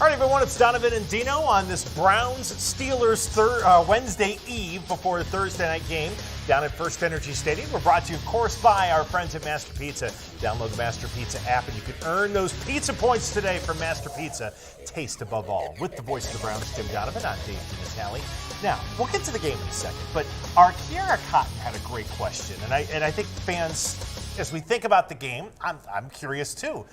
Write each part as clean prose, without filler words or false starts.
All right, everyone, it's Donovan and Dino on this Browns-Steelers Wednesday eve before a Thursday night game down at First Energy Stadium. We're brought to you, of course, by our friends at Master Pizza. Download the Master Pizza app, and you can earn those pizza points today from Master Pizza. Taste above all. With the voice of the Browns, Jim Donovan, I'm Dave DeNatale. Now, we'll get to the game in a second, but our Kiara Cotton had a great question, and I think fans, as we think about the game, I'm curious too.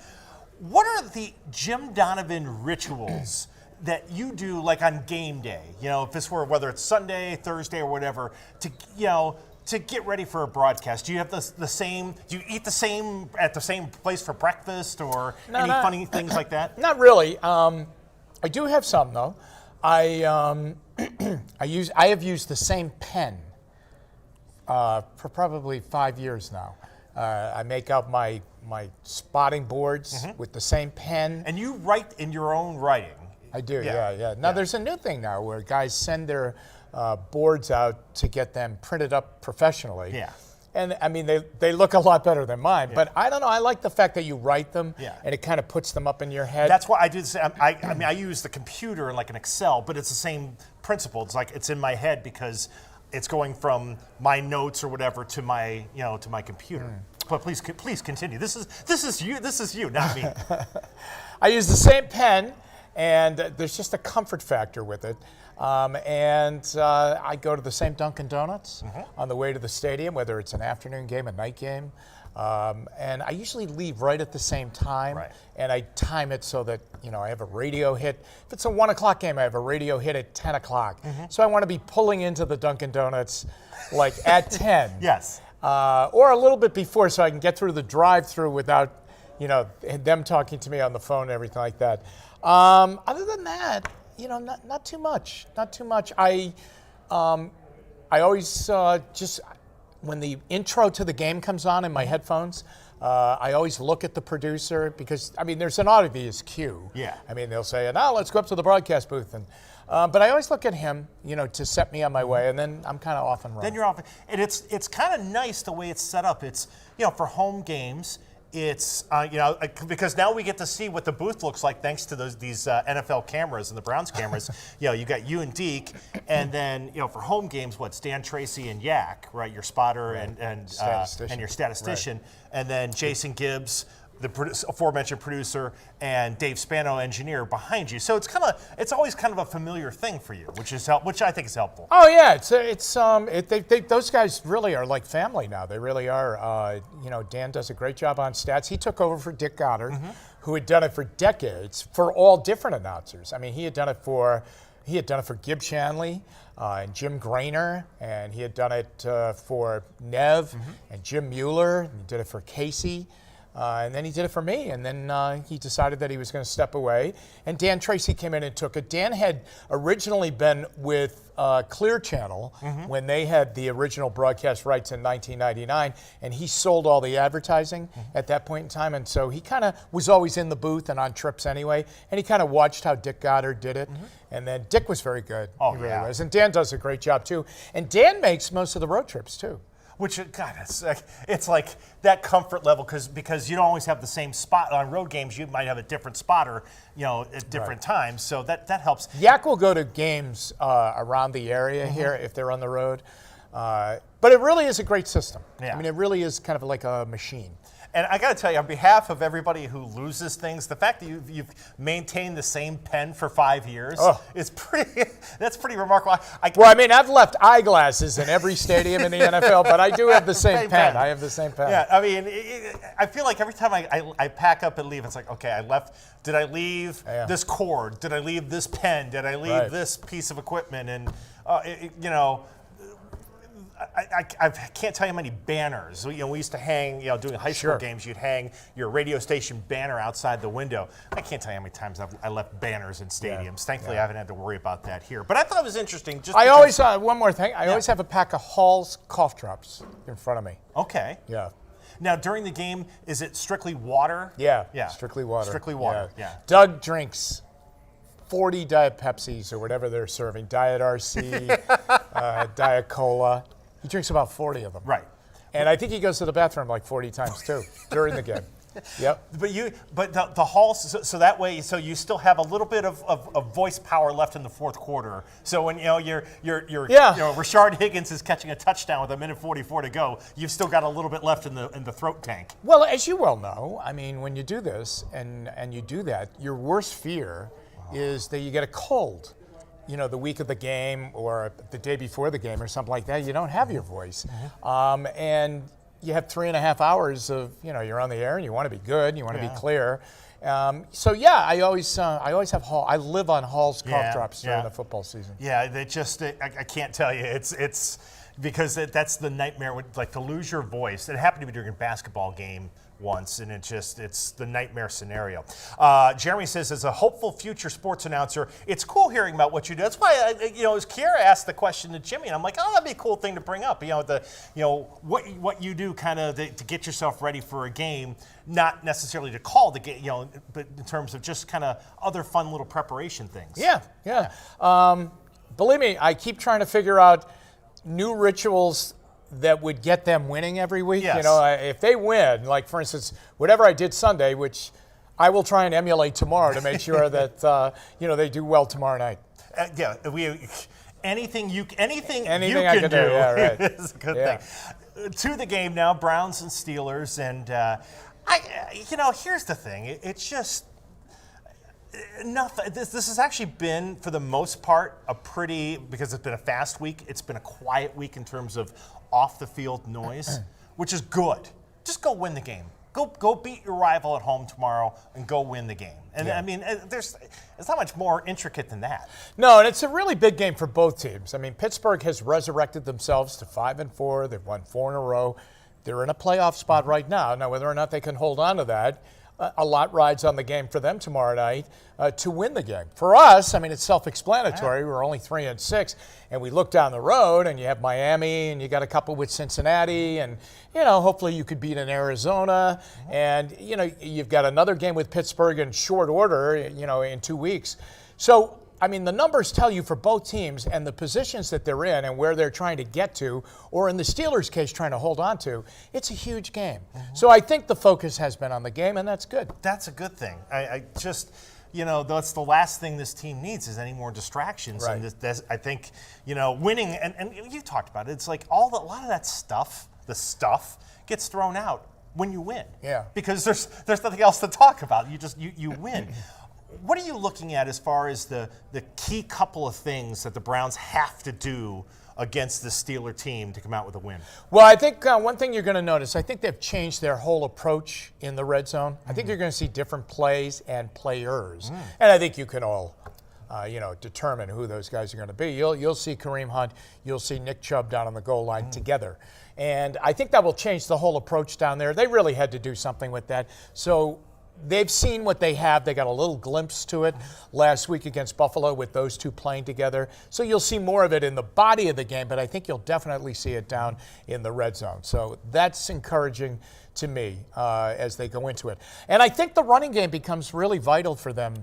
What are the Jim Donovan rituals that you do, like on game day? You know, if this were, whether it's Sunday, Thursday, or whatever, to get ready for a broadcast. Do you have the same? Do you eat the same at the same place for breakfast, or any funny things like that? Not really. I do have some though. I have used the same pen for probably 5 years now. I make out my spotting boards with the same pen. And you write in your own writing. I do, yeah. Now, there's a new thing now where guys send their boards out to get them printed up professionally. Yeah. And, I mean, they look a lot better than mine. Yeah. But I don't know. I like the fact that you write them, and it kind of puts them up in your head. That's why I do the same. I mean, I use the computer like an Excel, but it's the same principle. It's like it's in my head because it's going from my notes or whatever to my, to my computer. But please continue. This is you, not me. I use the same pen, and there's just a comfort factor with it. I go to the same Dunkin' Donuts on the way to the stadium, whether it's an afternoon game, a night game. And I usually leave right at the same time, and I time it so that, I have a radio hit. If it's a 1 o'clock game, I have a radio hit at 10 o'clock. So I want to be pulling into the Dunkin' Donuts like at 10. Yes. Or a little bit before so I can get through the drive-through without, them talking to me on the phone and everything like that. Other than that, not too much. Not too much. I always just, when the intro to the game comes on in my headphones, I always look at the producer because, there's an obvious cue. Yeah. They'll say, now let's go up to the broadcast booth. But I always look at him, to set me on my way, and then I'm kind of off and running. Then you're off. And it's kind of nice the way it's set up. It's, for home games, it's, because now we get to see what the booth looks like thanks to these NFL cameras and the Browns cameras. You got you and Deke, and then, for home games, it's Dan Tracy and Yak, right? Your spotter and your statistician. Right. And then Jason Gibbs, the aforementioned producer, and Dave Spano, engineer, behind you. So it's always kind of a familiar thing for you, which I think is helpful. Oh yeah, those guys really are like family now. They really are. Dan does a great job on stats. He took over for Dick Goddard, who had done it for decades for all different announcers. He had done it for Gib Shanley and Jim Grainer, and he had done it for Nev and Jim Mueller. And he did it for Casey. And then he did it for me, and then he decided that he was going to step away. And Dan Tracy came in and took it. Dan had originally been with Clear Channel when they had the original broadcast rights in 1999, and he sold all the advertising at that point in time. And so he kind of was always in the booth and on trips anyway, and he kind of watched how Dick Goddard did it. And then Dick was very good. Oh, he really was. And Dan does a great job, too. And Dan makes most of the road trips, too. Which, God, it's like that comfort level because you don't always have the same spot. On road games, you might have a different spotter, at different times. So that helps. Yak will go to games around the area here if they're on the road. But it really is a great system. Yeah. It really is kind of like a machine. And I got to tell you, on behalf of everybody who loses things, the fact that you've maintained the same pen for 5 years is that's pretty remarkable. I've left eyeglasses in every stadium in the NFL, but I do have the same pen. I have the same pen. Yeah, I feel like every time I pack up and leave, it's like, okay, did I leave this cord? Did I leave this pen? Did I leave this piece of equipment? And, I can't tell you how many banners. We used to hang, doing high school games, you'd hang your radio station banner outside the window. I can't tell you how many times I left banners in stadiums. Thankfully, I haven't had to worry about that here. But I thought it was interesting. One more thing. I always have a pack of Hall's cough drops in front of me. Okay. Yeah. Now, during the game, is it strictly water? Yeah. Strictly water. Strictly water, yeah. Doug drinks 40 Diet Pepsis or whatever they're serving, Diet RC, Diet Cola. He drinks about 40 of them. Right. And I think he goes to the bathroom like 40 times, too, during the game. Yep. But the Halls, so that way, so you still have a little bit of voice power left in the fourth quarter. So when Rashard Higgins is catching a touchdown with 1:44 to go, you've still got a little bit left in the throat tank. Well, as you well know, I mean, when you do this and you do that, your worst fear is that you get a cold. The week of the game or the day before the game or something like that, you don't have your voice. And you have 3.5 hours of, you're on the air and you want to be good, you want to be clear. I always have Hall. I live on Hall's cough drops during the football season. Yeah, I can't tell you. It's because that's the nightmare, to lose your voice. It happened to me during a basketball game once, and it's the nightmare scenario. Jeremy says, as a hopeful future sports announcer, it's cool hearing about what you do. That's why, as Kiera asked the question to Jimmy, and I'm like, oh, that'd be a cool thing to bring up. What you do kind of to get yourself ready for a game, not necessarily to call the game, but in terms of just kind of other fun little preparation things. Yeah. Believe me, I keep trying to figure out new rituals that would get them winning every week. Yes. If they win, like for instance, whatever I did Sunday, which I will try and emulate tomorrow to make sure that they do well tomorrow night. Anything you can I do, can do. Yeah, right. is a good thing. To the game now, Browns and Steelers, and here's the thing. It's just nothing. This has actually been, for the most part, because it's been a fast week. It's been a quiet week in terms of off the field noise, which is good. Just go win the game. Go beat your rival at home tomorrow and go win the game. And I mean, it's not much more intricate than that. No, and it's a really big game for both teams. I mean, Pittsburgh has resurrected themselves to 5-4. They've won 4 in a row. They're in a playoff spot right now. Now, whether or not they can hold on to that, a lot rides on the game for them tomorrow night to win the game. For us, I mean, it's self-explanatory. We're only 3-6, and we look down the road, and you have Miami, and you got a couple with Cincinnati, and hopefully you could beat in Arizona, and you've got another game with Pittsburgh in short order, in 2 weeks. So, I mean, the numbers tell you for both teams and the positions that they're in and where they're trying to get to, or in the Steelers' case, trying to hold on to, it's a huge game. So I think the focus has been on the game, and that's good. That's a good thing. I just, that's the last thing this team needs is any more distractions. Right. And I think, winning, and you talked about it, it's like a lot of that stuff, the stuff, gets thrown out when you win. Yeah. Because there's nothing else to talk about. You win. What are you looking at as far as the key couple of things that the Browns have to do against the Steeler team to come out with a win? Well, I think one thing you're going to notice, I think they've changed their whole approach in the red zone. I think you're going to see different plays and players. And I think you can all determine who those guys are going to be. You'll see Kareem Hunt, you'll see Nick Chubb down on the goal line together. And I think that will change the whole approach down there. They really had to do something with that. So they've seen what they have. They got a little glimpse to it last week against Buffalo with those two playing together. So you'll see more of it in the body of the game, but I think you'll definitely see it down in the red zone. So that's encouraging to me as they go into it. And I think the running game becomes really vital for them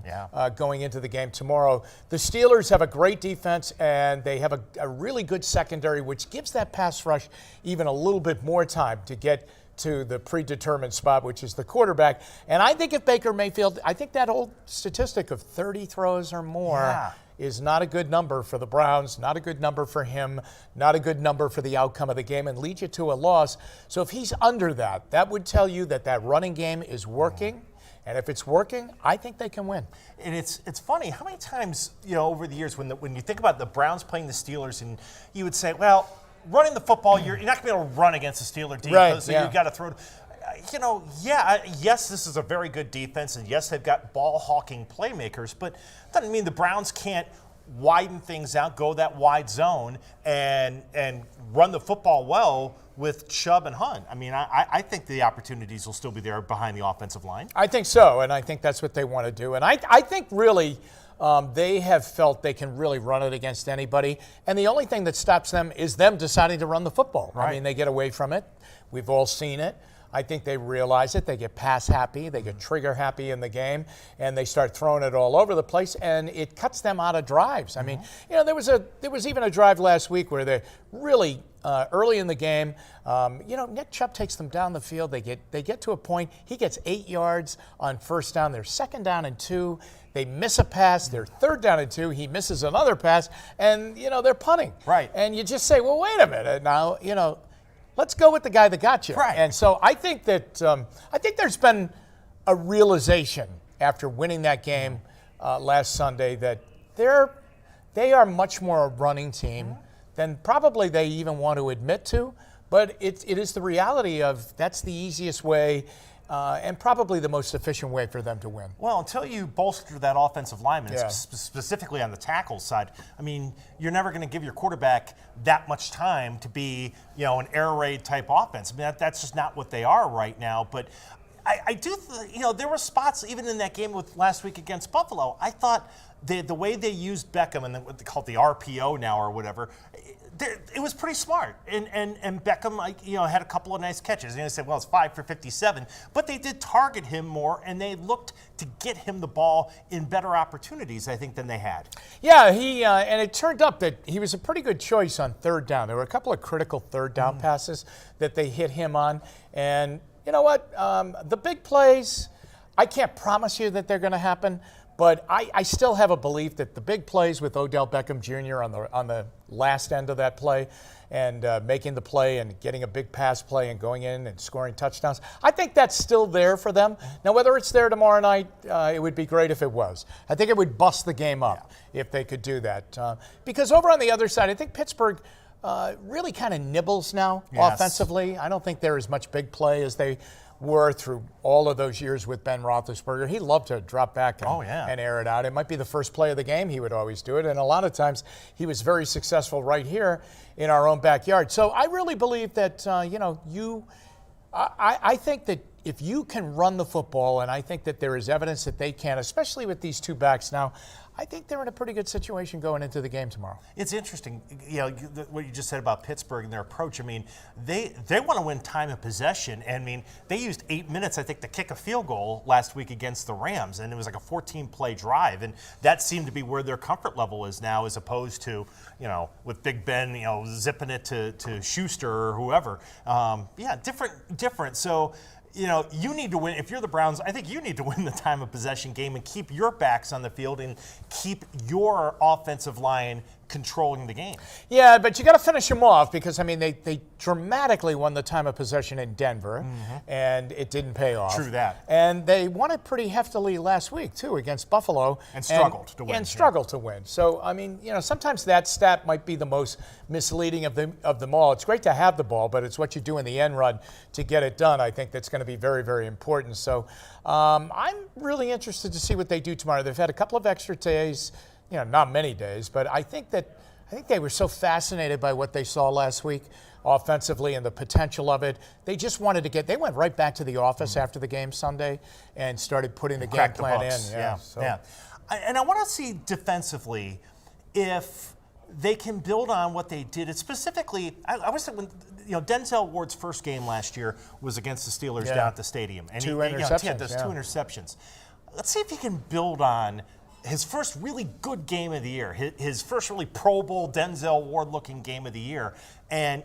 going into the game tomorrow. The Steelers have a great defense, and they have a really good secondary, which gives that pass rush even a little bit more time to get to the predetermined spot, which is the quarterback. And I think if Baker Mayfield, I think that old statistic of 30 throws or more is not a good number for the Browns, not a good number for him, not a good number for the outcome of the game, and lead you to a loss. So if he's under that, that would tell you that that running game is working. And if it's working, I think they can win. And it's funny, how many times, over the years when you think about the Browns playing the Steelers, and you would say, well, running the football, you're not going to be able to run against the Steeler defense, right, so you've got to throw. Yes, this is a very good defense, and yes, they've got ball-hawking playmakers, but doesn't mean the Browns can't widen things out, go that wide zone, and run the football well with Chubb and Hunt. I mean, I think the opportunities will still be there behind the offensive line. I think so, and I think that's what they want to do. And I think really they have felt they can really run it against anybody. And the only thing that stops them is them deciding to run the football. Right. I mean, they get away from it. We've all seen it. I think they realize it. They get pass happy, they get trigger happy in the game, and they start throwing it all over the place, and it cuts them out of drives. I mean, there was even a drive last week where they really early in the game, Nick Chubb takes them down the field. They get to a point. He gets 8 yards on first down. They're 2nd down and 2. They miss a pass. They're 3rd down and 2. He misses another pass, and they're punting. Right. And you just say, well, wait a minute now. Let's go with the guy that got you. Right. And so I think that there's been a realization after winning that game last Sunday that they are much more a running team than probably they even want to admit to. But it is the reality of that's the easiest way and probably the most efficient way for them to win. Well, until you bolster that offensive lineman, Yeah. specifically on the tackle side, I mean, you're never going to give your quarterback that much time to be, an air raid type offense. I mean, that's just not what they are right now. But I do, there were spots even in that game with last week against Buffalo. I thought the way they used Beckham and what they call it the RPO now or whatever, it was pretty smart. And Beckham, had a couple of nice catches. They said, well, it's 5 for 57. But they did target him more, and they looked to get him the ball in better opportunities, I think, than they had. Yeah, and it turned up that he was a pretty good choice on 3rd down. There were a couple of critical 3rd down passes that they hit him on. And you know what? The big plays, I can't promise you that they're going to happen. But I still have a belief that the big plays with Odell Beckham Jr. on the last end of that play and making the play and getting a big pass play and going in and scoring touchdowns, I think that's still there for them. Now, whether it's there tomorrow night, it would be great if it was. I think it would bust the game up if they could do that. Because over on the other side, I think Pittsburgh really kind of nibbles now offensively. I don't think they're as much big play as they were through all of those years with Ben Roethlisberger. He loved to drop back and air it out. It might be the first play of the game. He would always do it. And a lot of times he was very successful right here in our own backyard. So I really believe that, I think that if you can run the football, and I think that there is evidence that they can, especially with these two backs now, I think they're in a pretty good situation going into the game tomorrow. It's interesting, what you just said about Pittsburgh and their approach. I mean, they want to win time of possession. And, I mean, they used 8 minutes, I think, to kick a field goal last week against the Rams, and it was like a 14-play drive. And that seemed to be where their comfort level is now, as opposed to, with Big Ben, zipping it to Schuster or whoever. Different. So, you need to win. If you're the Browns, I think you need to win the time of possession game and keep your backs on the field and keep your offensive line controlling the game. Yeah, but you got to finish them off because, I mean, they dramatically won the time of possession in Denver, and it didn't pay off. True that. And they won it pretty heftily last week, too, against Buffalo. And struggled to win. And struggled to win. So, I mean, sometimes that stat might be the most misleading of them all. It's great to have the ball, but it's what you do in the end run to get it done, I think, that's going to be very, very important. So I'm really interested to see what they do tomorrow. They've had a couple of extra days, not many days, but I think they were so fascinated by what they saw last week offensively and the potential of it. They just wanted to they went right back to the office after the game Sunday and started putting the game plan in. Yeah. And I want to see defensively if they can build on what they did. It's specifically, I was when Denzel Ward's first game last year was against the Steelers down at the stadium, and two interceptions. Two interceptions. Let's see if he can build on his first really good game of the year, his first really Pro Bowl Denzel Ward-looking game of the year, and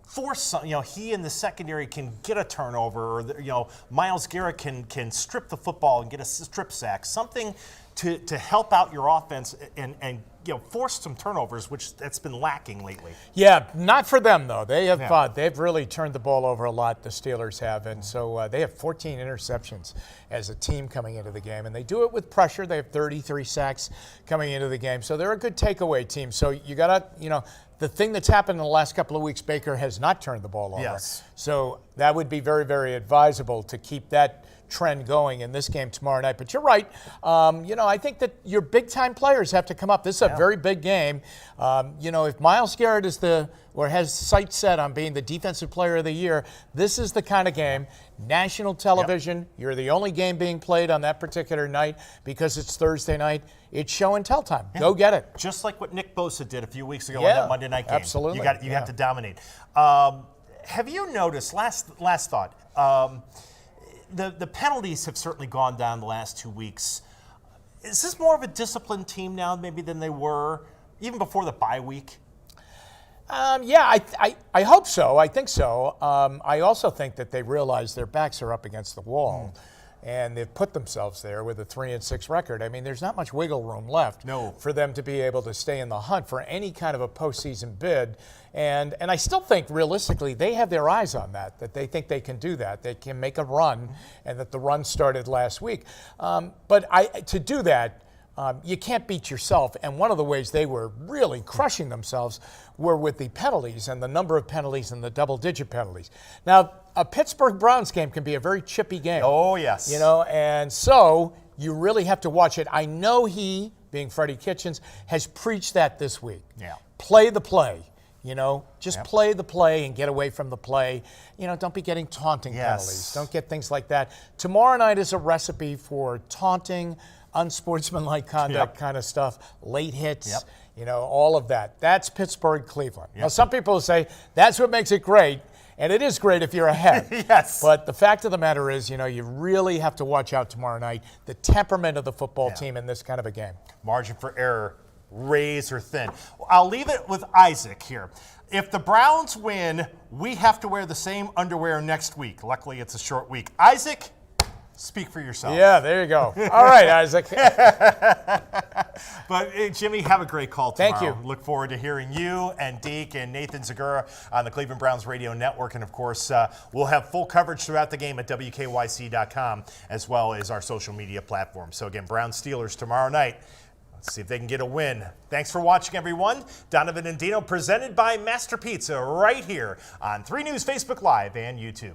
force some, he in the secondary can get a turnover, or Myles Garrett can strip the football and get a strip sack, something to help out your offense and force some turnovers, which that's been lacking lately. Yeah, not for them though. They've really turned the ball over a lot. The Steelers have, and so they have 14 interceptions as a team coming into the game, and they do it with pressure. They have 33 sacks coming into the game, so they're a good takeaway team. So you gotta, the thing that's happened in the last couple of weeks, Baker has not turned the ball over. Yes. So that would be very, very advisable to keep that trend going in this game tomorrow night. But you're right. I think that your big-time players have to come up. This is a very big game. If Myles Garrett has sights set on being the defensive player of the year, this is the kind of game, national television, you're the only game being played on that particular night because it's Thursday night. It's show and tell time. Go get it. Just like what Nick Bosa did a few weeks ago on that Monday night game. Absolutely. You have to dominate. have you noticed, last thought, the penalties have certainly gone down the last 2 weeks. Is this more of a disciplined team now maybe than they were even before the bye week? Yeah, I hope so. I think so. I also think that they realize their backs are up against the wall, and they've put themselves there with a 3-6 record. I mean, there's not much wiggle room left for them to be able to stay in the hunt for any kind of a postseason bid. And I still think, realistically, they have their eyes on that they think they can do that. They can make a run, and that the run started last week. But to do that, you can't beat yourself, and one of the ways they were really crushing themselves were with the penalties and the number of penalties and the double-digit penalties. Now, a Pittsburgh Browns game can be a very chippy game. Oh, yes. You know, and so you really have to watch it. I know he, being Freddie Kitchens, has preached that this week. Yeah. Play the play. You know, just play the play and get away from the play. You know, don't be getting taunting penalties. Don't get things like that. Tomorrow night is a recipe for taunting, unsportsmanlike conduct kind of stuff, late hits, you know, all of that. That's Pittsburgh, Cleveland. Now, some people say that's what makes it great, and it is great if you're ahead. But the fact of the matter is, you know, you really have to watch out tomorrow night, the temperament of the football team in this kind of a game. Margin for error, razor thin. I'll leave it with Isaac here. If the Browns win, we have to wear the same underwear next week. Luckily, it's a short week. Isaac, speak for yourself. Yeah, there you go. All right, Isaac. But Jimmy, have a great call tomorrow. Thank you. Look forward to hearing you and Deke and Nathan Zagura on the Cleveland Browns Radio Network. And, of course, we'll have full coverage throughout the game at WKYC.com as well as our social media platforms. So, again, Browns-Steelers tomorrow night. Let's see if they can get a win. Thanks for watching, everyone. Donovan and Dino presented by Master Pizza right here on 3 News Facebook Live and YouTube.